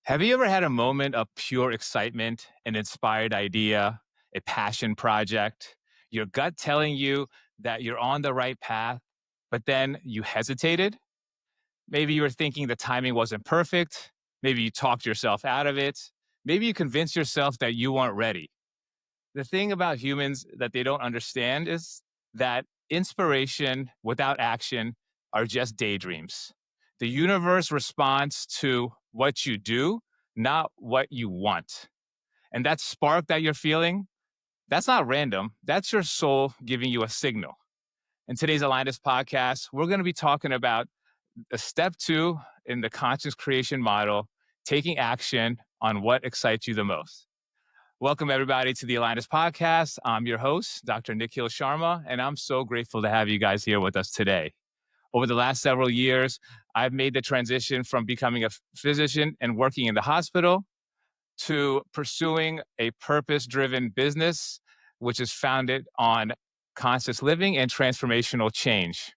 Have you ever had a moment of pure excitement, an inspired idea, a passion project, your gut telling you that you're on the right path, but then you hesitated? Maybe you were thinking the timing wasn't perfect. Maybe you talked yourself out of it. Maybe you convinced yourself that you weren't ready. The thing about humans that they don't understand is that inspiration without action are just daydreams. The universe responds to what you do, not what you want. And that spark that you're feeling, that's not random. That's your soul giving you a signal. In today's AlignUs podcast, we're going to be talking about the step two in the conscious creation model, taking action on what excites you the most. Welcome, everybody, to the AlignUs Podcast. I'm your host, Dr. Nikhil Sharma, and I'm so grateful to have you guys here with us today. Over the last several years, I've made the transition from becoming a physician and working in the hospital to pursuing a purpose-driven business, which is founded on conscious living and transformational change.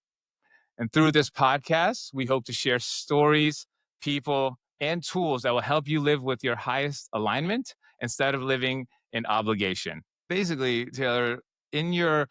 And through this podcast, we hope to share stories, people, and tools that will help you live with your highest alignment instead of living in obligation. Basically, Taylor, in your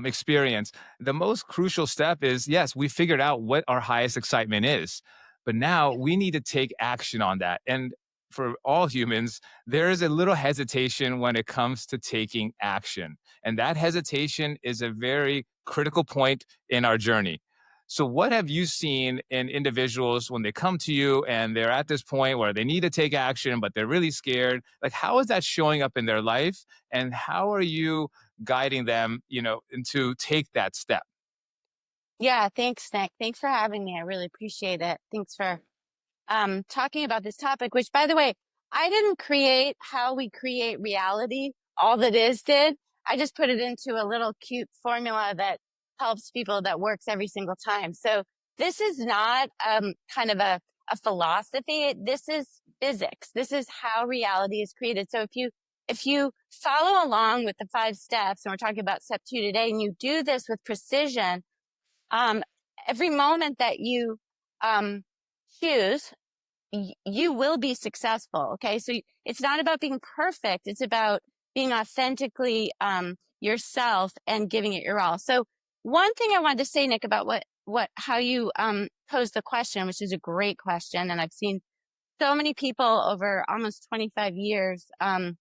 experience, the most crucial step is yes, we figured out what our highest excitement is, but now we need to take action on that. And for all humans, there is a little hesitation when it comes to taking action. And that hesitation is a very critical point in our journey. So what have you seen in individuals when they come to you and they're at this point where they need to take action, but they're really scared? Like, how is that showing up in their life? And how are you guiding them, to take that step? Yeah, thanks, Nick. Thanks for having me. I really appreciate it. Thanks for talking about this topic, which, by the way, I didn't create how we create reality. All that is did. I just put it into a little cute formula that helps people, that works every single time. So this is not kind of a philosophy. This is physics. This is how reality is created. So if you follow along with the 5 steps, and we're talking about step 2 today, and you do this with precision, um, every moment that you choose, you will be successful. Okay. So it's not about being perfect. It's about being authentically yourself and giving it your all. So one thing I wanted to say, Nick, about how you posed the question, which is a great question. And I've seen so many people over almost 25 years. Uh,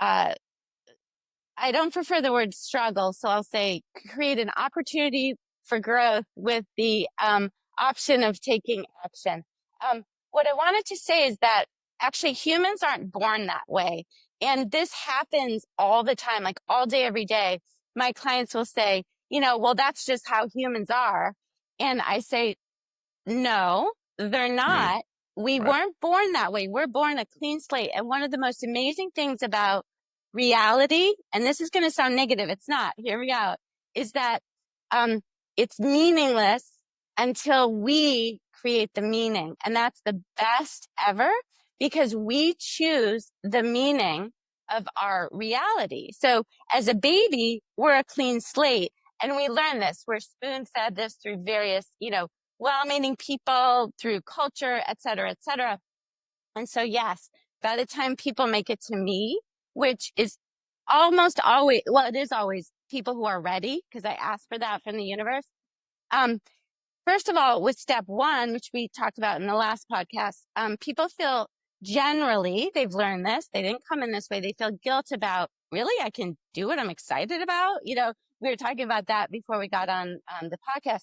I don't prefer the word struggle, so I'll say create an opportunity for growth with the option of taking action. What I wanted to say is that actually humans aren't born that way. And this happens all the time, like all day, every day. My clients will say, well, that's just how humans are. And I say, no, they're Mm, not. We right. weren't born that way. We're born a clean slate. And one of the most amazing things about reality, and this is going to sound negative, it's not, hear me out, is that um, it's meaningless until we create the meaning. And that's the best ever, because we choose the meaning of our reality. So as a baby, we're a clean slate. And we learn this. We're spoon fed this through various, well-meaning people, through culture, et cetera, et cetera. And so, yes, by the time people make it to me, which is almost always, well, it is always people who are ready, because I ask for that from the universe. Um, First of all, with step 1, which we talked about in the last podcast, people feel, generally, they've learned this. They didn't come in this way. They feel guilt about, really, I can do what I'm excited about. We were talking about that before we got on the podcast.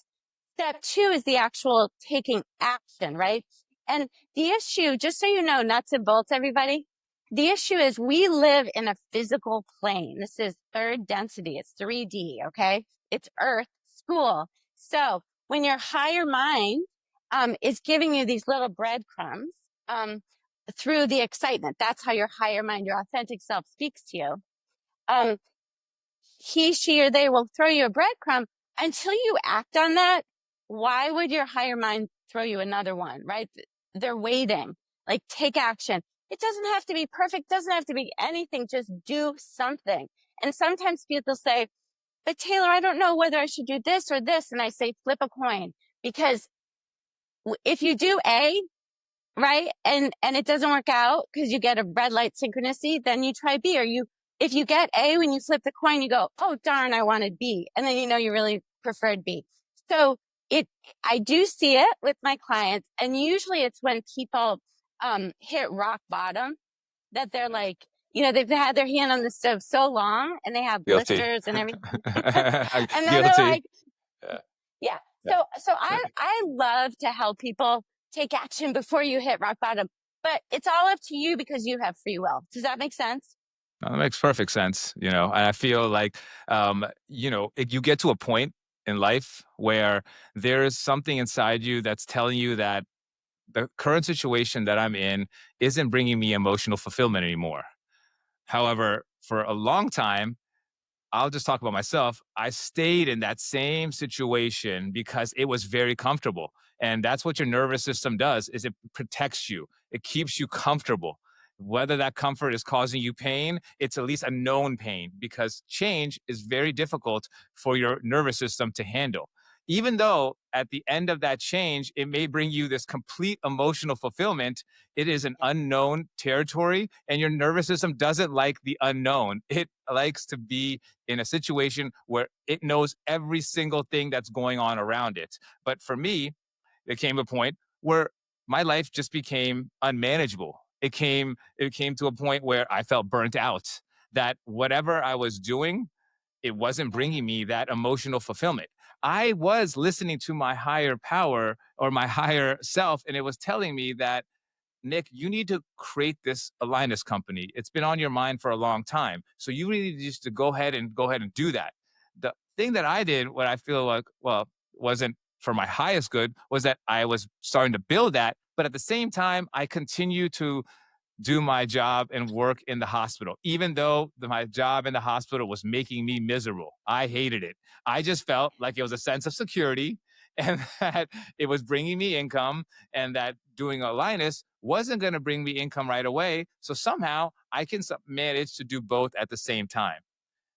Step 2 is the actual taking action, right? And the issue, just so you know, nuts and bolts, everybody, the issue is we live in a physical plane. This is 3rd density. It's 3D, okay? It's Earth, school. So when your higher mind is giving you these little breadcrumbs through the excitement, that's how your higher mind, your authentic self, speaks to you. He, she, or they will throw you a breadcrumb until you act on that. Why would your higher mind throw you another one, right? They're waiting. Like, take action. It doesn't have to be perfect. Doesn't have to be anything. Just do something. And sometimes people say, but Taylor, I don't know whether I should do this or this. And I say, flip a coin, because if you do A, right? And it doesn't work out because you get a red light synchronicity, then you try B. Or if you get A, when you flip the coin, you go, oh darn, I wanted B. And then you really preferred B. So I do see it with my clients. And usually it's when people hit rock bottom that they're like, they've had their hand on the stove so long and they have Guilty. blisters and everything. And then they're Guilty. like, Yeah. yeah. Yeah. So I love to help people take action before you hit rock bottom, but it's all up to you because you have free will. Does that make sense? No, that makes perfect sense, and I feel like, you get to a point in life where there is something inside you that's telling you that the current situation that I'm in isn't bringing me emotional fulfillment anymore. However, for a long time, I'll just talk about myself. I stayed in that same situation because it was very comfortable. And that's what your nervous system does is it protects you. It keeps you comfortable. Whether that comfort is causing you pain, it's at least a known pain because change is very difficult for your nervous system to handle. Even though at the end of that change, it may bring you this complete emotional fulfillment, it is an unknown territory and your nervous system doesn't like the unknown. It likes to be in a situation where it knows every single thing that's going on around it. But for me, there came a point where my life just became unmanageable. It came to a point where I felt burnt out, that whatever I was doing, it wasn't bringing me that emotional fulfillment. I was listening to my higher power or my higher self, and it was telling me that Nick, you need to create this AlignUs company. It's been on your mind for a long time. So you really need just to go ahead and do that. The thing that I did, what I feel like, well, wasn't for my highest good, was that I was starting to build that. But at the same time, I continue to do my job and work in the hospital, even though my job in the hospital was making me miserable. I hated it. I just felt like it was a sense of security and that it was bringing me income and that doing a Linus wasn't going to bring me income right away. So somehow I can manage to do both at the same time.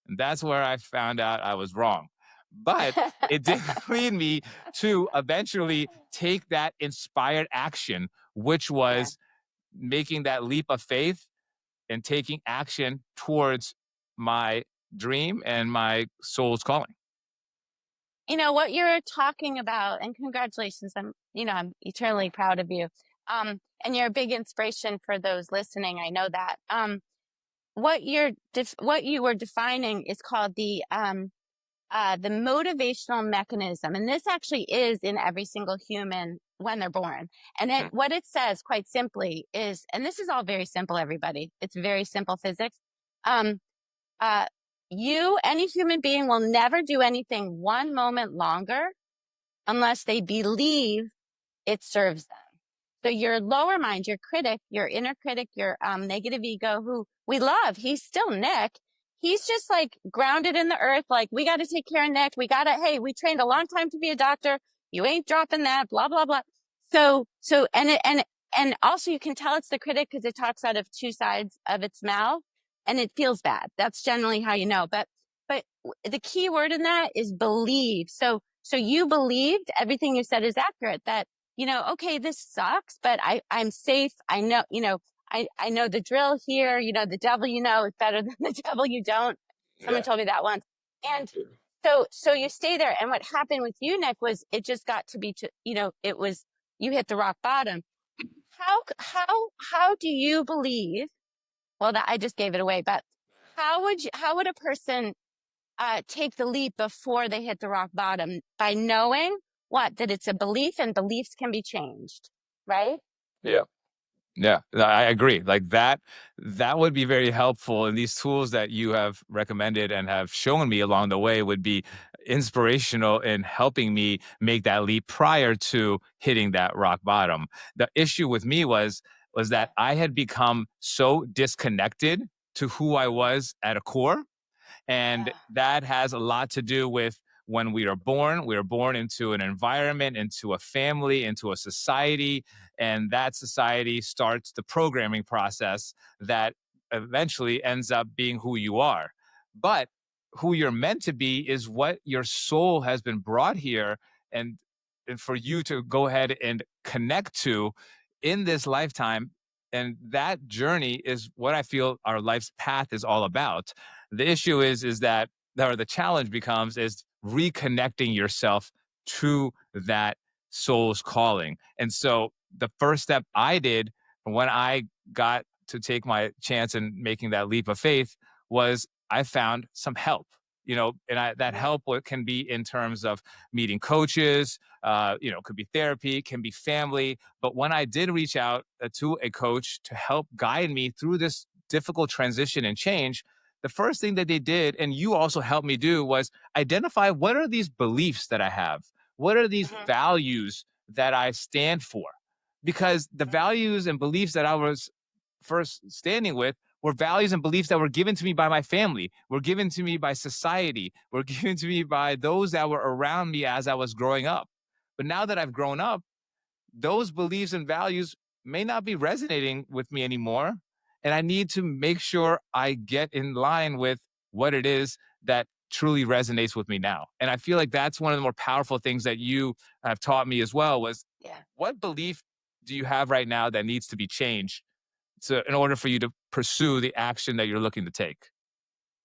And that's where I found out I was wrong. But it did lead me to eventually take that inspired action, which Yeah. was making that leap of faith and taking action towards my dream and my soul's calling. What you're talking about, and congratulations, I'm eternally proud of you. And you're a big inspiration for those listening. I know that. What you were defining is called the motivational mechanism. And this actually is in every single human when they're born. And Hmm. what it says quite simply is, and this is all very simple, everybody. It's very simple physics. Um, uh, any human being will never do anything one moment longer unless they believe it serves them. So your lower mind, your critic, your inner critic, your negative ego, who we love, he's still Nick. He's just like grounded in the earth. Like, we got to take care of Nick. Hey, we trained a long time to be a doctor. You ain't dropping that, blah, blah, blah. And also you can tell it's the critic because it talks out of two sides of its mouth and it feels bad. That's generally how you know. But the key word in that is believe. So you believed everything you said is accurate, that okay, this sucks, but I'm safe. I know, I know the drill here. The devil is better than the devil you don't. Someone Yeah. told me that once. And so you stay there. And what happened with you, Nick, was it just got to be, you hit the rock bottom. How do you believe? Well, I just gave it away, but how would a person take the leap before they hit the rock bottom? By knowing that it's a belief and beliefs can be changed, right? Yeah. Yeah, I agree. Like that would be very helpful. And these tools that you have recommended and have shown me along the way would be inspirational in helping me make that leap prior to hitting that rock bottom. The issue with me was Yeah. that I had become so disconnected to who I was at a core, and that has a lot to do with when we are born. We are born into an environment, into a family, into a society, and that society starts the programming process that eventually ends up being who you are. But who you're meant to be is what your soul has been brought here and for you to go ahead and connect to. in this lifetime. And that journey is what I feel our life's path is all about. The issue is that, or the challenge becomes, is reconnecting yourself to that soul's calling. And so the first step I did when I got to take my chance in making that leap of faith was I found some help. And that Mhm. help can be in terms of meeting coaches, could be therapy, can be family. But when I did reach out to a coach to help guide me through this difficult transition and change, the first thing that they did, and you also helped me do, was identify what are these beliefs that I have? What are these Mhm. values that I stand for? Because the values and beliefs that I was first standing with were values and beliefs that were given to me by my family, were given to me by society, were given to me by those that were around me as I was growing up. But now that I've grown up, those beliefs and values may not be resonating with me anymore. And I need to make sure I get in line with what it is that truly resonates with me now. And I feel like that's one of the more powerful things that you have taught me as well, was Yeah. what belief do you have right now that needs to be changed in order for you to pursue the action that you're looking to take?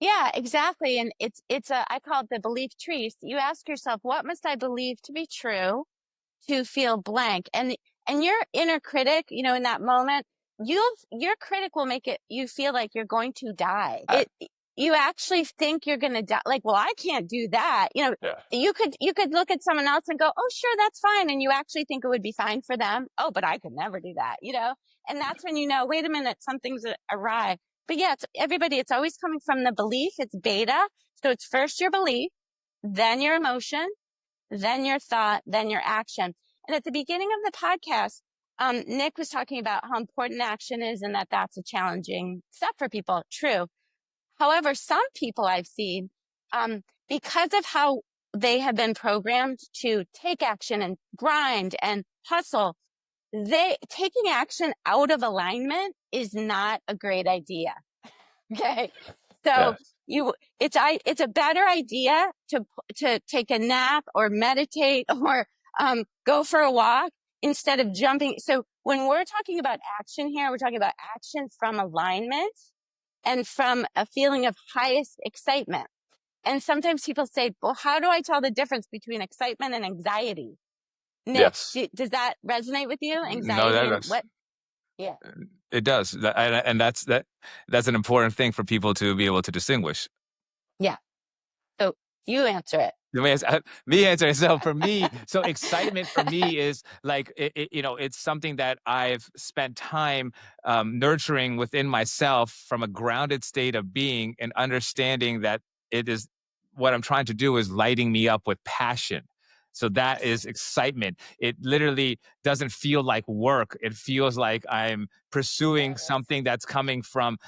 Yeah, exactly. And I call it the belief tree. So you ask yourself, what must I believe to be true to feel blank? And your inner critic, in that moment, your critic will make it you feel like you're going to die. I, You actually think you're going to die. Like, well, I can't do that. yeah. You could look at someone else and go, oh, sure, that's fine. And you actually think it would be fine for them. Oh, but I could never do that. And that's when wait a minute, something's awry. But yeah, it's always coming from the belief. It's beta. So it's first your belief, then your emotion, then your thought, then your action. And at the beginning of the podcast, Nick was talking about how important action is and that that's a challenging step for people. True. However, some people I've seen, because of how they have been programmed to take action and grind and hustle, taking action out of alignment is not a great idea. Okay. So Yes. it's a better idea to take a nap or meditate or, go for a walk instead of jumping. So when we're talking about action here, we're talking about action from alignment and from a feeling of highest excitement. And sometimes people say, well, how do I tell the difference between excitement and anxiety? Nick, Yes. does that resonate with you? No, Anxiety that and does. what? Yeah. It does. And that's an important thing for people to be able to distinguish. Yeah. So you answer it. Me answer. So for me, so excitement for me is like it's something that I've spent time nurturing within myself from a grounded state of being and understanding that it is what I'm trying to do is lighting me up with passion. So that is excitement. It literally doesn't feel like work. It feels like I'm pursuing Yes. something that's coming from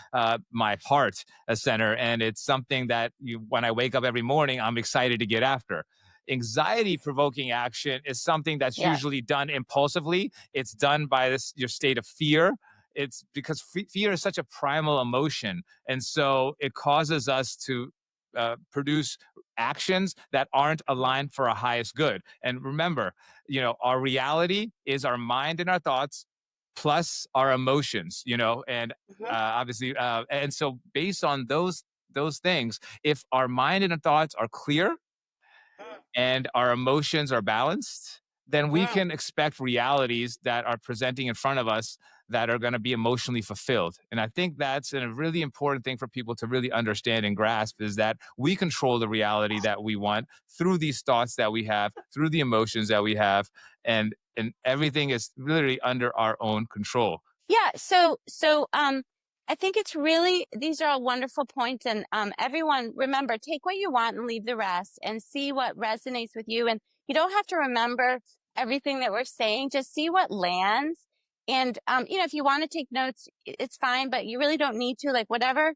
my heart center, and it's something that when I wake up every morning, I'm excited to get after. Anxiety provoking action is something that's Yes. usually done impulsively. It's done by your state of fear. It's because fear is such a primal emotion, and so it causes us to produce actions that aren't aligned for our highest good. And remember, our reality is our mind and our thoughts plus our emotions, and Mhm. obviously, and so based on those things, if our mind and our thoughts are clear and our emotions are balanced, then we Mhm. can expect realities that are presenting in front of us that are going to be emotionally fulfilled. And I think that's a really important thing for people to really understand and grasp, is that we control the reality that we want through these thoughts that we have, through the emotions that we have, and everything is literally under our own control. Yeah. I think these are all wonderful points. And, everyone remember, take what you want and leave the rest and see what resonates with you. And you don't have to remember everything that we're saying, just see what lands. And, if you want to take notes, it's fine, but you really don't need to. Like whatever,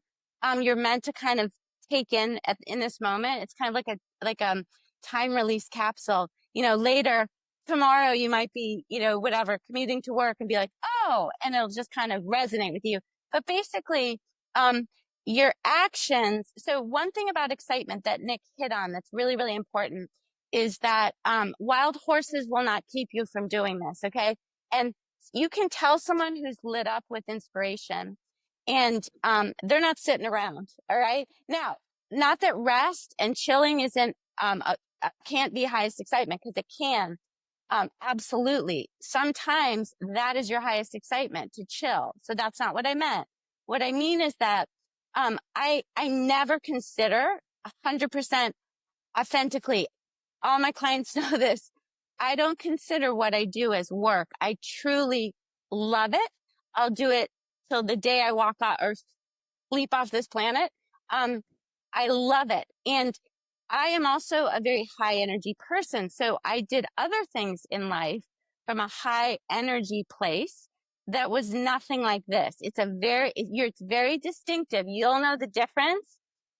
you're meant to kind of take in this moment. It's kind of like a time release capsule, later tomorrow you might be, whatever, commuting to work and be like, oh, and it'll just kind of resonate with you. But basically, um, your actions. So one thing about excitement that Nick hit on that's really, really important is that, wild horses will not keep you from doing this. Okay. And you can tell someone who's lit up with inspiration and they're not sitting around. All right. Now, not that rest and chilling isn't, can't be highest excitement, because it can. Absolutely. Sometimes that is your highest excitement, to chill. So that's not what I meant. What I mean is that, I never consider 100% authentically. All my clients know this. I don't consider what I do as work. I truly love it. I'll do it till the day I walk out or sleep off this planet. Um, I love it. And I am also a very high energy person. So I did other things in life from a high energy place that was nothing like this. It's very distinctive. You'll know the difference.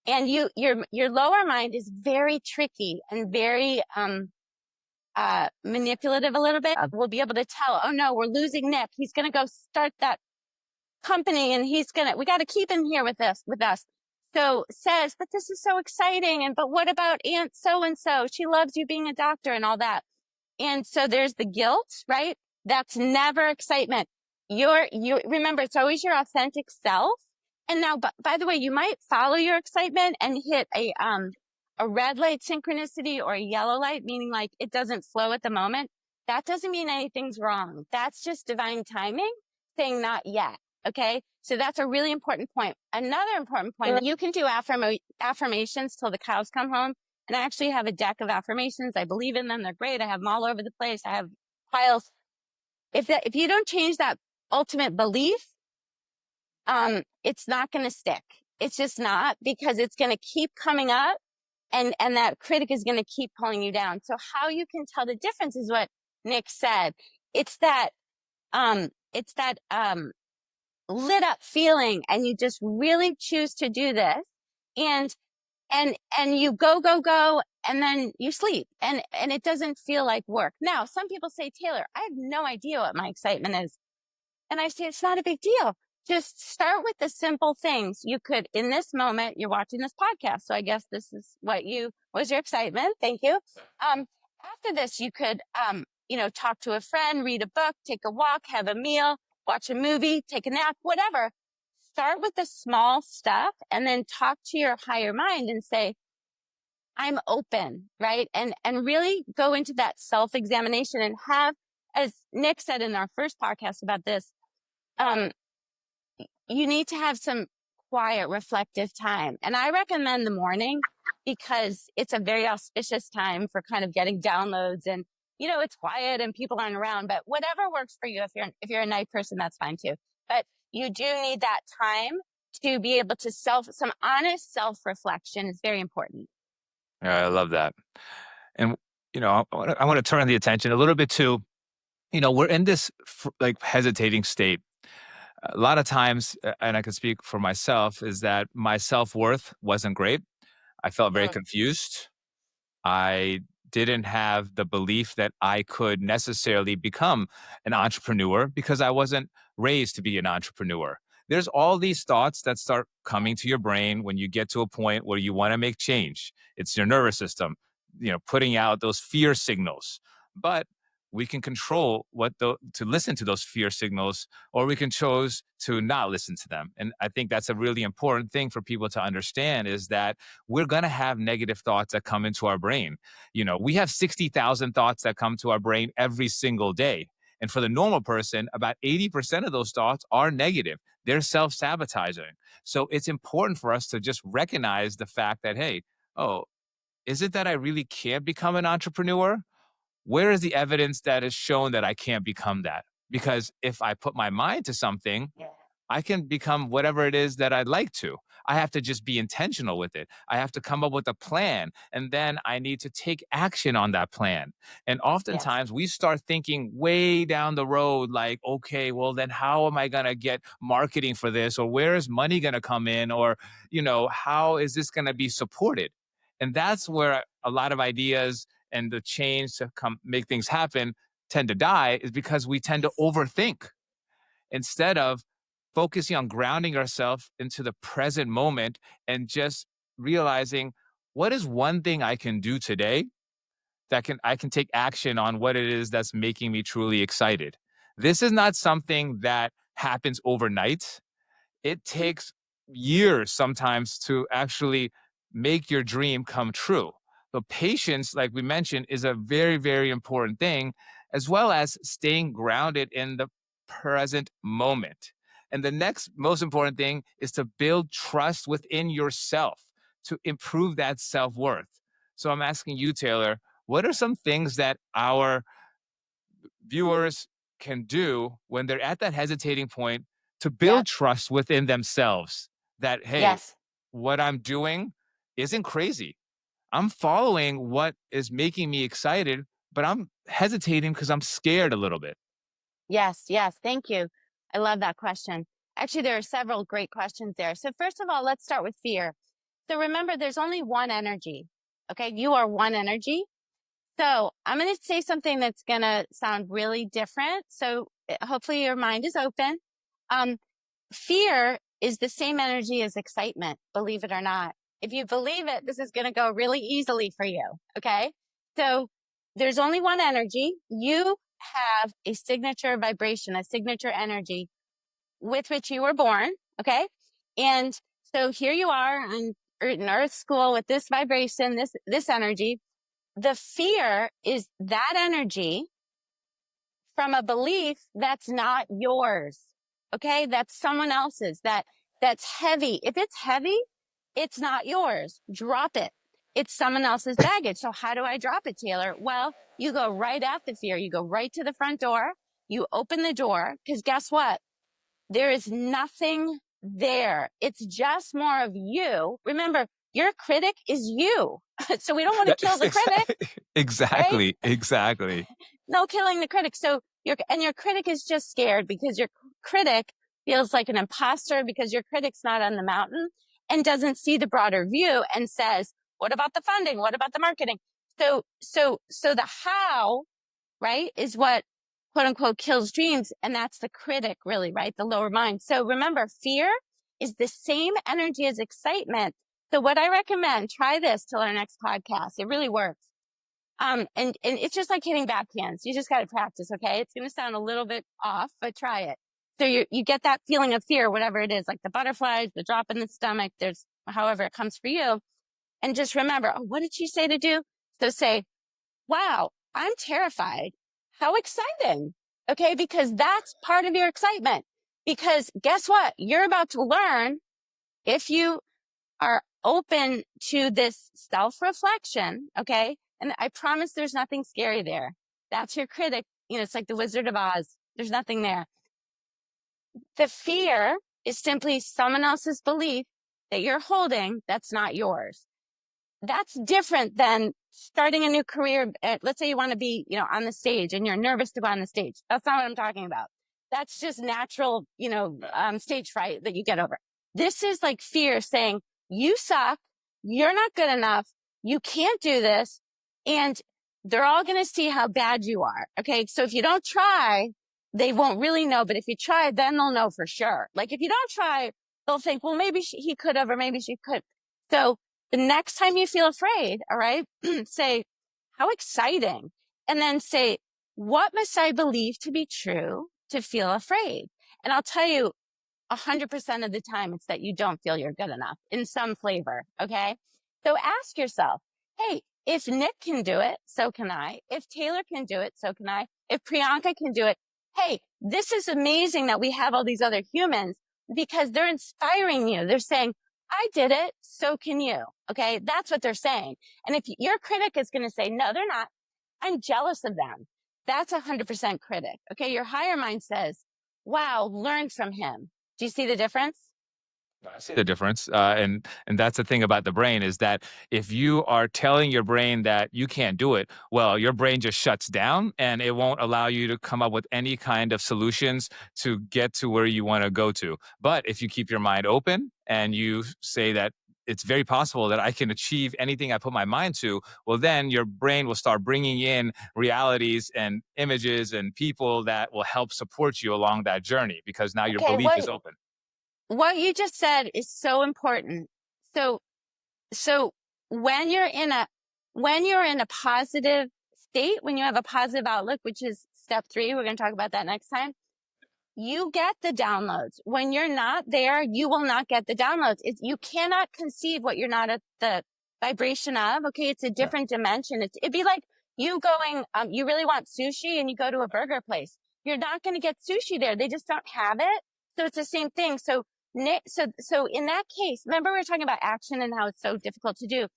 And your lower mind is very tricky and very, manipulative a little bit. We'll be able to tell, oh no, we're losing Nick. He's going to go start that company and we got to keep him here with us. So says, but this is so exciting. And, but what about Aunt so-and-so? She loves you being a doctor and all that. And so there's the guilt, right? That's never excitement. You remember, it's always your authentic self. And now, by the way, you might follow your excitement and hit a red light synchronicity or a yellow light, meaning like it doesn't flow at the moment. That doesn't mean anything's wrong. That's just divine timing saying not yet. Okay. So that's a really important point. Another important point, you can do affirmations till the cows come home. And I actually have a deck of affirmations. I believe in them. They're great. I have them all over the place. I have piles. If you don't change that ultimate belief, it's not going to stick. It's just not, because it's going to keep coming up and that critic is going to keep pulling you down. So how you can tell the difference is what Nick said. It's that, lit up feeling, and you just really choose to do this. And you go, and then you sleep, and it doesn't feel like work. Now, some people say, Taylor, I have no idea what my excitement is. And I say, it's not a big deal. Just start with the simple things. You could, in this moment, you're watching this podcast. So I guess this is was your excitement. Thank you. After this, you could, talk to a friend, read a book, take a walk, have a meal, watch a movie, take a nap, whatever. Start with the small stuff and then talk to your higher mind and say, I'm open, right? And really go into that self-examination and have, as Nick said in our first podcast about this, you need to have some quiet, reflective time. And I recommend the morning because it's a very auspicious time for kind of getting downloads, and, it's quiet and people aren't around, but whatever works for you. If you're a night person, that's fine too. But you do need that time to be able to some honest self-reflection is very important. Yeah, I love that. And, I want to turn the attention a little bit to, we're in this like hesitating state. A lot of times, and I can speak for myself, is that my self-worth wasn't great. I felt very confused. I didn't have the belief that I could necessarily become an entrepreneur because I wasn't raised to be an entrepreneur. There's all these thoughts that start coming to your brain when you get to a point where you want to make change. It's your nervous system, putting out those fear signals. But we can control to listen to those fear signals, or we can choose to not listen to them. And I think that's a really important thing for people to understand, is that we're going to have negative thoughts that come into our brain. We have 60,000 thoughts that come to our brain every single day. And for the normal person, about 80% of those thoughts are negative. They're self-sabotaging. So it's important for us to just recognize the fact that, hey, oh, is it that I really can't become an entrepreneur? Where is the evidence that has shown that I can't become that? Because if I put my mind to something, I can become whatever it is that I'd like to. I have to just be intentional with it. I have to come up with a plan, and then I need to take action on that plan. And oftentimes we start thinking way down the road, like, okay, well, then how am I going to get marketing for this? Or where is money going to come in? Or, how is this going to be supported? And that's where a lot of ideas and the change to make things happen tend to die, is because we tend to overthink instead of focusing on grounding ourselves into the present moment and just realizing, what is one thing I can do today that I can take action on what it is that's making me truly excited. This is not something that happens overnight. It takes years sometimes to actually make your dream come true. So patience, like we mentioned, is a very, very important thing, as well as staying grounded in the present moment. And the next most important thing is to build trust within yourself to improve that self-worth. So I'm asking you, Taylor, what are some things that our viewers can do when they're at that hesitating point to Yep. build trust within themselves that, hey, Yes. what I'm doing isn't crazy. I'm following what is making me excited, but I'm hesitating because I'm scared a little bit. Yes. Yes. Thank you. I love that question. Actually, there are several great questions there. So first of all, let's start with fear. So remember, there's only one energy. Okay. You are one energy. So I'm going to say something that's going to sound really different. So hopefully your mind is open. Um, Fear is the same energy as excitement, believe it or not. If you believe it, this is going to go really easily for you. Okay. So there's only one energy. You have a signature vibration, a signature energy with which you were born. Okay. And so here you are in earth school with this vibration, this energy. The fear is that energy from a belief that's not yours. Okay. That's someone else's that's heavy. If it's heavy, it's not yours. Drop it. It's someone else's baggage. So how do I drop it, Taylor? Well, you go right at the fear. You go right to the front door. You open the door because guess what? There is nothing there. It's just more of you. Remember, your critic is you. So we don't want to kill the critic, right? Exactly. Exactly. No killing the critic. So your critic is just scared because your critic feels like an imposter because your critic's not on the mountain and doesn't see the broader view and says, what about the funding? What about the marketing? So the how, right, is what quote unquote kills dreams. And that's the critic really, right? The lower mind. So remember, fear is the same energy as excitement. So what I recommend, try this till our next podcast. It really works. And it's just like hitting backhands. You just got to practice. Okay. It's going to sound a little bit off, but try it. So you get that feeling of fear, whatever it is, like the butterflies, the drop in the stomach, there's however it comes for you. And just remember, oh, what did she say to do? So say, wow, I'm terrified. How exciting. Okay. Because that's part of your excitement. Because guess what? You're about to learn if you are open to this self-reflection, okay? And I promise there's nothing scary there. That's your critic. You know, it's like the Wizard of Oz. There's nothing there. The fear is simply someone else's belief that you're holding that's not yours. That's different than starting a new career. Let's say you want to be, on the stage and you're nervous to go on the stage. That's not what I'm talking about. That's just natural, stage fright that you get over. This is like fear saying, you suck. You're not good enough. You can't do this. And they're all going to see how bad you are. Okay. So if you don't try, they won't really know. But if you try, then they'll know for sure. Like if you don't try, they'll think, well, maybe he could have, or maybe she could. So the next time you feel afraid, all right, say, how exciting. And then say, what must I believe to be true to feel afraid? And I'll tell you, 100% of the time, it's that you don't feel you're good enough in some flavor. Okay. So ask yourself, hey, if Nick can do it, so can I. If Taylor can do it, so can I. If Priyanka can do it, hey, this is amazing that we have all these other humans because they're inspiring you. They're saying, I did it, so can you. Okay. That's what they're saying. And if your critic is going to say, no, they're not, I'm jealous of them. That's 100% critic. Okay. Your higher mind says, wow, learn from him. Do you see the difference? I see the difference, and that's the thing about the brain is that if you are telling your brain that you can't do it, well, your brain just shuts down and it won't allow you to come up with any kind of solutions to get to where you want to go to. But if you keep your mind open and you say that it's very possible that I can achieve anything I put my mind to, well, then your brain will start bringing in realities and images and people that will help support you along that journey because now your Okay, belief is open. what you just said is so important. So so when you're in a positive state, when you have a positive outlook, which is step 3. We're going to talk about that next time. You get the downloads. When you're not there, you will not get the downloads. You cannot conceive what you're not at the vibration of. Okay. It's a different dimension. It'd be like you going, you really want sushi and you go to a burger place. You're not going to get sushi there. They just don't have it. So it's the same thing. So in that case, remember we were talking about action and how it's so difficult to do.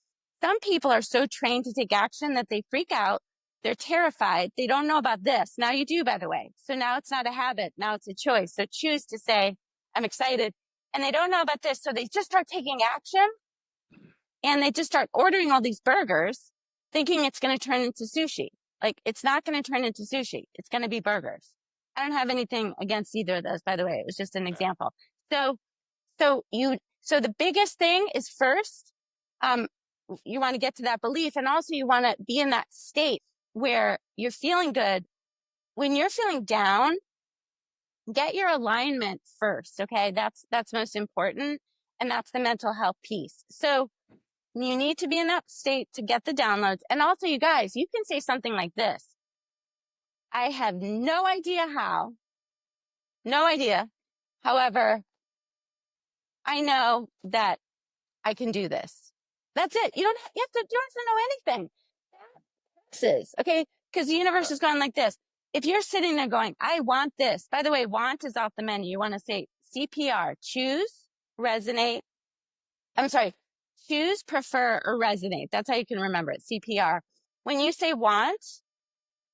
Some people are so trained to take action that they freak out. They're terrified. They don't know about this. Now you do, by the way. So now it's not a habit. Now it's a choice. So choose to say, I'm excited. And they don't know about this. So they just start taking action and they just start ordering all these burgers thinking it's going to turn into sushi. Like it's not going to turn into sushi. It's going to be burgers. I don't have anything against either of those, by the way. It was just an example. So the biggest thing is first, you want to get to that belief. And also you want to be in that state where you're feeling good. When you're feeling down, get your alignment first. Okay. That's most important. And that's the mental health piece. So you need to be in that state to get the downloads. And also you guys, you can say something like this. I have no idea how, no idea. However, I know that I can do this. That's it. You don't have to know anything. Okay. Because the universe is going like this. If you're sitting there going, I want this, by the way, want is off the menu. You want to say CPR, choose, resonate. I'm sorry, choose, prefer, or resonate. That's how you can remember it. CPR. When you say want,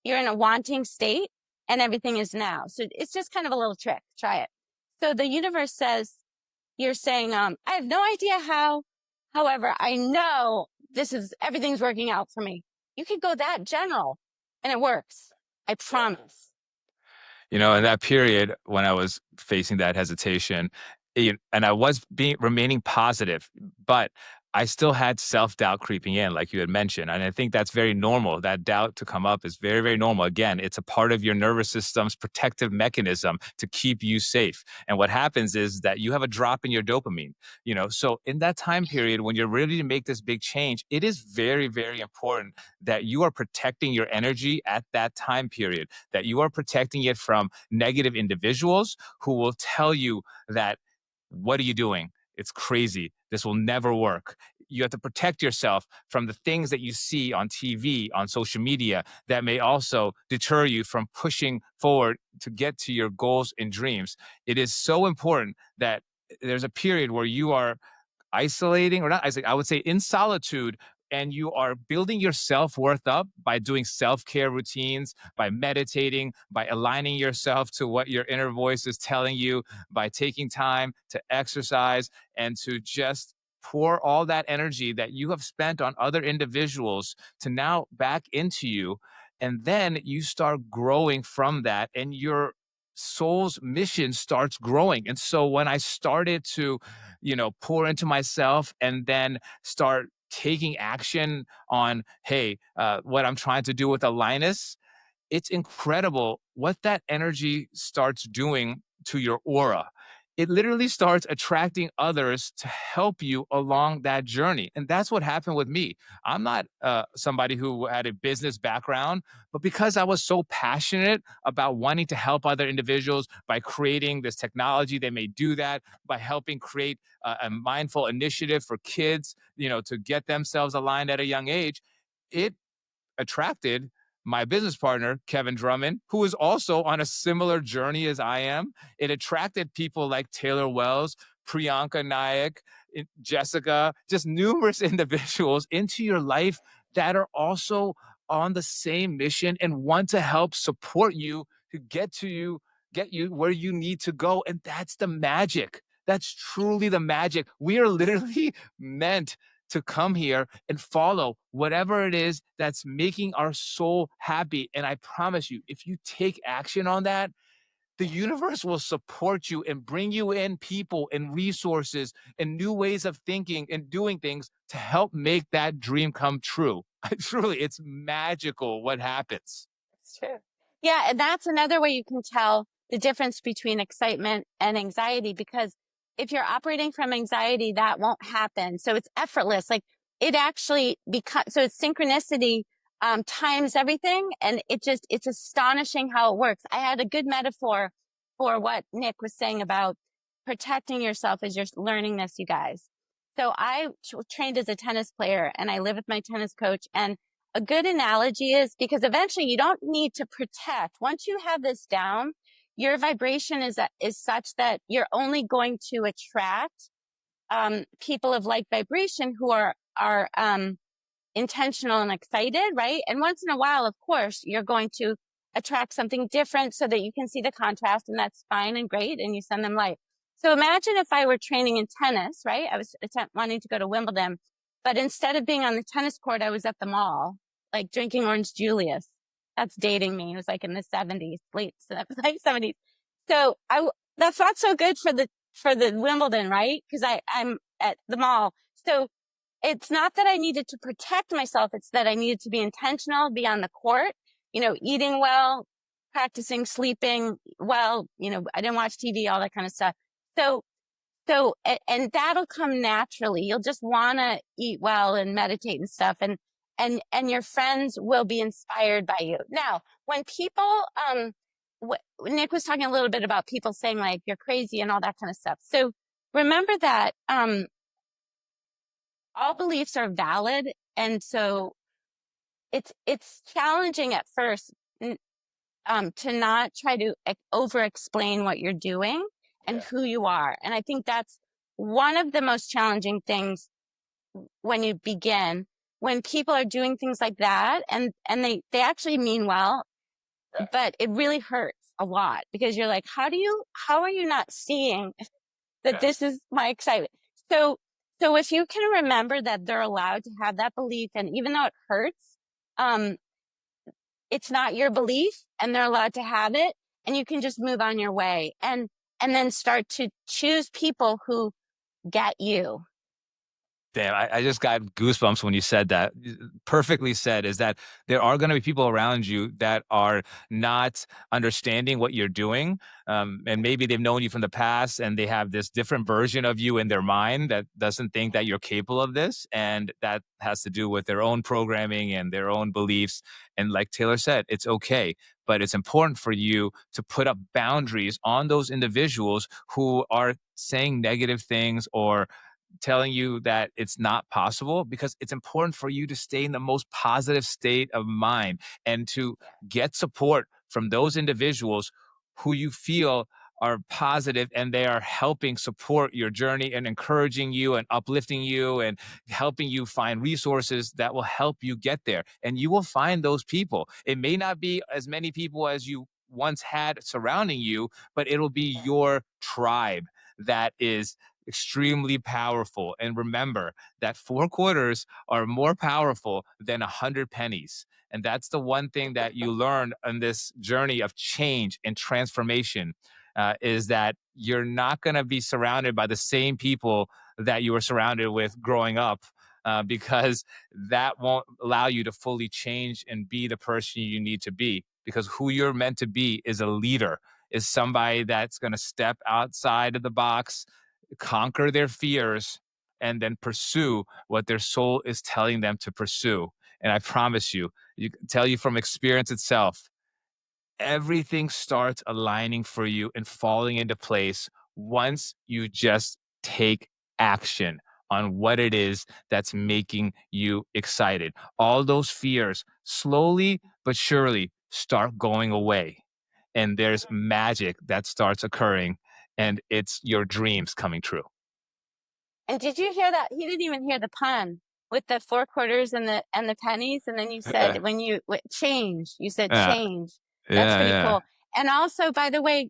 you're in a wanting state and everything is now. So it's just kind of a little trick. Try it. So the universe says, you're saying, I have no idea how. However, I know everything's working out for me. You could go that general and it works. I promise. In that period when I was facing that hesitation, and I was remaining positive, but I still had self-doubt creeping in, like you had mentioned. And I think that's very normal. That doubt to come up is very, very normal. Again, it's a part of your nervous system's protective mechanism to keep you safe. And what happens is that you have a drop in your dopamine, So in that time period, when you're ready to make this big change, it is very, very important that you are protecting your energy at that time period, that you are protecting it from negative individuals who will tell you that, what are you doing? It's crazy. This will never work. You have to protect yourself from the things that you see on TV, on social media, that may also deter you from pushing forward to get to your goals and dreams. It is so important that there's a period where you are isolating, or not isolating, I would say in solitude, and you are building your self-worth up by doing self-care routines, by meditating, by aligning yourself to what your inner voice is telling you, by taking time to exercise and to just pour all that energy that you have spent on other individuals to now back into you. And then you start growing from that, and your soul's mission starts growing. And so when I started to, pour into myself and then start taking action on, hey, what I'm trying to do with AlignUs, it's incredible what that energy starts doing to your aura. It literally starts attracting others to help you along that journey. And that's what happened with me. I'm not somebody who had a business background, but because I was so passionate about wanting to help other individuals by creating this technology, they may do that by helping create a mindful initiative for kids, to get themselves aligned at a young age. It attracted my business partner, Kevin Drummond, who is also on a similar journey as I am. It attracted people like Taylor Wells, Priyanka Nayak, Jessica, just numerous individuals into your life that are also on the same mission and want to help support you to get you where you need to go. And that's the magic. That's truly the magic. We are literally meant to come here and follow whatever it is that's making our soul happy. And I promise you, if you take action on that, the universe will support you and bring you in people and resources and new ways of thinking and doing things to help make that dream come true. Truly, it's magical what happens. It's true. Yeah. And that's another way you can tell the difference between excitement and anxiety, because if you're operating from anxiety, that won't happen. So it's effortless. Like it actually becomes, so it's synchronicity times everything. And it's astonishing how it works. I had a good metaphor for what Nick was saying about protecting yourself as you're learning this, you guys. So I trained as a tennis player and I live with my tennis coach. And a good analogy is because eventually you don't need to protect. Once you have this down, your vibration is such that you're only going to attract people of like vibration who are intentional and excited, right? And once in a while, of course, you're going to attract something different so that you can see the contrast, and that's fine and great, and you send them light. So imagine if I were training in tennis, right? I was wanting to go to Wimbledon, but instead of being on the tennis court, I was at the mall, like drinking Orange Julius. That's dating me. It was like in the 70s, late 70s. So that's not so good for the Wimbledon, right? Because I'm at the mall. So it's not that I needed to protect myself. It's that I needed to be intentional, be on the court, eating well, practicing sleeping well, I didn't watch TV, all that kind of stuff. And that'll come naturally. You'll just want to eat well and meditate and stuff. And your friends will be inspired by you. Now, when people, Nick was talking a little bit about people saying like, you're crazy and all that kind of stuff. So remember that, all beliefs are valid. And so it's challenging at first, to not try to over explain what you're doing and who you are. And I think that's one of the most challenging things when you begin, when people are doing things like that and they actually mean well, but it really hurts a lot because you're like, how are you not seeing that this is my excitement? So if you can remember that they're allowed to have that belief, and even though it hurts, it's not your belief and they're allowed to have it, and you can just move on your way and then start to choose people who get you. Damn, I just got goosebumps when you said that. Perfectly said, is that there are going to be people around you that are not understanding what you're doing. And maybe they've known you from the past and they have this different version of you in their mind that doesn't think that you're capable of this. And that has to do with their own programming and their own beliefs. And like Taylor said, it's okay. But it's important for you to put up boundaries on those individuals who are saying negative things or telling you that it's not possible, because it's important for you to stay in the most positive state of mind and to get support from those individuals who you feel are positive and they are helping support your journey and encouraging you and uplifting you and helping you find resources that will help you get there. And you will find those people. It may not be as many people as you once had surrounding you, but it'll be your tribe that is extremely powerful. And remember that 4 quarters are more powerful than 100 pennies. And that's the one thing that you learn on this journey of change and transformation, is that you're not going to be surrounded by the same people that you were surrounded with growing up, because that won't allow you to fully change and be the person you need to be. Because who you're meant to be is a leader, is somebody that's going to step outside of the box, conquer their fears, and then pursue what their soul is telling them to pursue. And I promise you, tell you from experience itself, everything starts aligning for you and falling into place once you just take action on what it is that's making you excited. All those fears slowly but surely start going away. And there's magic that starts occurring, and it's your dreams coming true. And did you hear that? He didn't even hear the pun with the 4 quarters and the pennies. And then you said, change, you said Yeah, change. That's yeah, pretty yeah. cool. And also, by the way,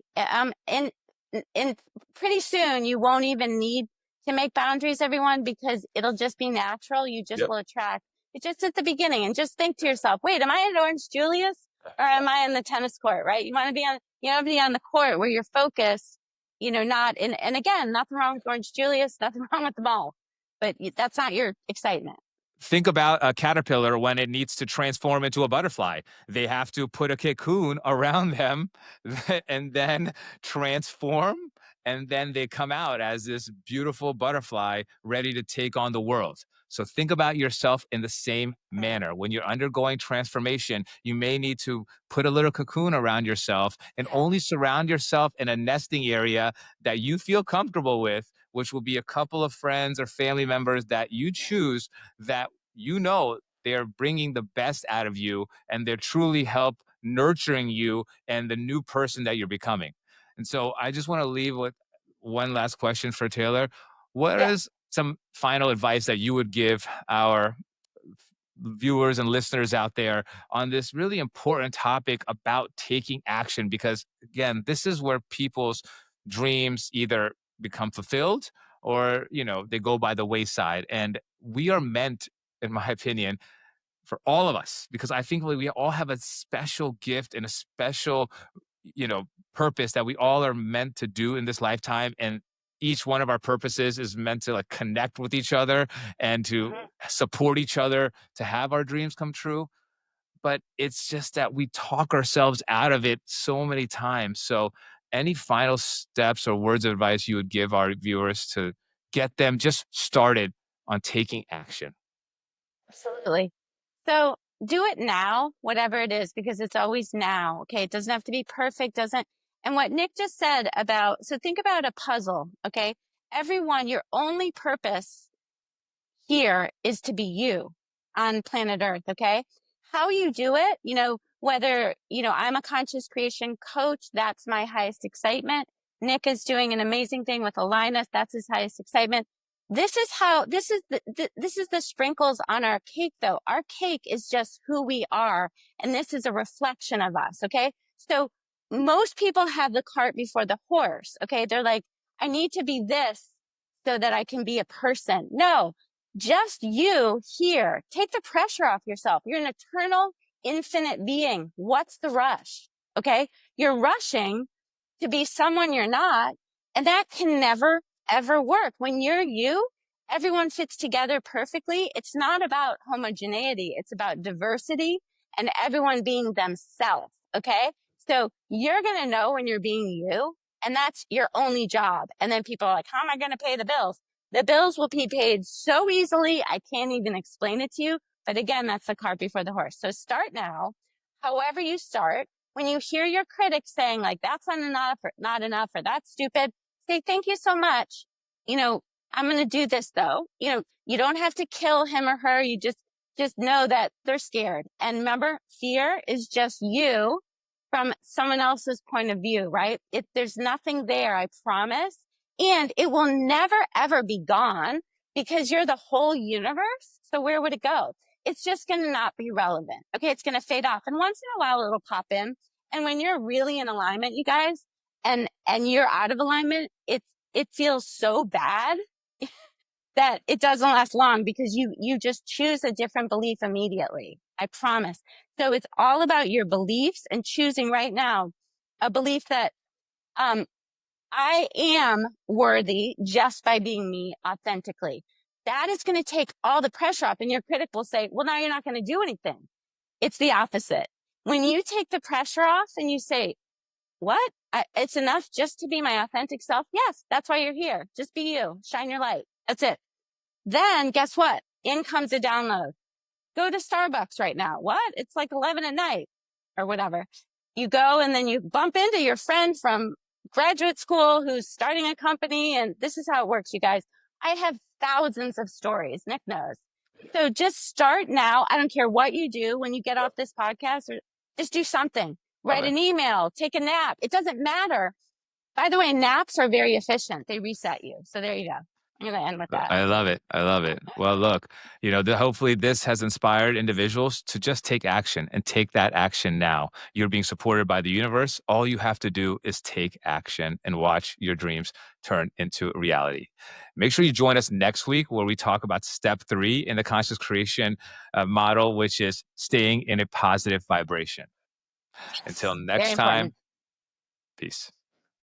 in pretty soon, you won't even need to make boundaries, everyone, because it'll just be natural. You just will attract it just at the beginning, and just think to yourself, wait, am I at Orange Julius or am I on the tennis court? Right. You want to be on the court where you're focused, not in, and again, nothing wrong with Orange Julius, nothing wrong with the ball, but that's not your excitement. Think about a caterpillar when it needs to transform into a butterfly. They have to put a cocoon around them and then transform and then they come out as this beautiful butterfly ready to take on the world. So think about yourself in the same manner. When you're undergoing transformation, you may need to put a little cocoon around yourself and Yeah. only surround yourself in a nesting area that you feel comfortable with, which will be a couple of friends or family members that you choose, that you know they're bringing the best out of you and they're truly help nurturing you and the new person that you're becoming. And so I just want to leave with one last question for Taylor. What Yeah. is some final advice that you would give our viewers and listeners out there on this really important topic about taking action? Because again, this is where people's dreams either become fulfilled or, they go by the wayside. And we are meant, in my opinion, for all of us, because I think we all have a special gift and a special, purpose that we all are meant to do in this lifetime. And each one of our purposes is meant to like connect with each other and to Mhm. support each other to have our dreams come true. But it's just that we talk ourselves out of it so many times. So any final steps or words of advice you would give our viewers to get them just started on taking action? Absolutely. So do it now, whatever it is, because it's always now. Okay. It doesn't have to be perfect. Doesn't. And what Nick just said about, so think about a puzzle. Okay. Everyone, your only purpose here is to be you on planet Earth. Okay. How you do it, whether, I'm a conscious creation coach, that's my highest excitement. Nick is doing an amazing thing with AlignUs. That's his highest excitement. This is the sprinkles on our cake though. Our cake is just who we are. And this is a reflection of us. Okay. So most people have the cart before the horse. Okay. They're like, I need to be this so that I can be a person. No, just you here. Take the pressure off yourself. You're an eternal, infinite being. What's the rush? Okay. You're rushing to be someone you're not. And that can never, ever work. When you're you, everyone fits together perfectly. It's not about homogeneity. It's about diversity and everyone being themselves. Okay. So you're going to know when you're being you, and that's your only job. And then people are like, how am I going to pay the bills? The bills will be paid so easily. I can't even explain it to you. But again, that's the cart before the horse. So start now. However you start, when you hear your critics saying like, that's not enough, or that's stupid, say, thank you so much. I'm going to do this though. You don't have to kill him or her. You just know that they're scared. And remember, fear is just you from someone else's point of view, right? There's nothing there, I promise. And it will never, ever be gone because you're the whole universe. So where would it go? It's just going to not be relevant. Okay. It's going to fade off. And once in a while, it'll pop in. And when you're really in alignment, you guys, and you're out of alignment, it feels so bad that it doesn't last long because you just choose a different belief immediately. I promise. So it's all about your beliefs and choosing right now a belief that, I am worthy just by being me authentically. That is going to take all the pressure off. And your critic will say, well, now you're not going to do anything. It's the opposite. When you take the pressure off and you say, what? It's enough just to be my authentic self. Yes, that's why you're here. Just be you. Shine your light. That's it. Then guess what? In comes a download. Go to Starbucks right now. What? It's like 11 at night or whatever. You go and then you bump into your friend from graduate school who's starting a company. And this is how it works, you guys. I have thousands of stories. Nick knows. So just start now. I don't care what you do when you get off this podcast, or just do something. Love Write it. an email, take a nap. It doesn't matter. By the way, naps are very efficient. They reset you. So there you go. I'm going to end with that. I love it. I love it. Well, look, hopefully this has inspired individuals to just take action and take that action now. You're being supported by the universe. All you have to do is take action and watch your dreams turn into reality. Make sure you join us next week where we talk about step 3 in the conscious creation model, which is staying in a positive vibration. Until Yes. Very next important. time, peace.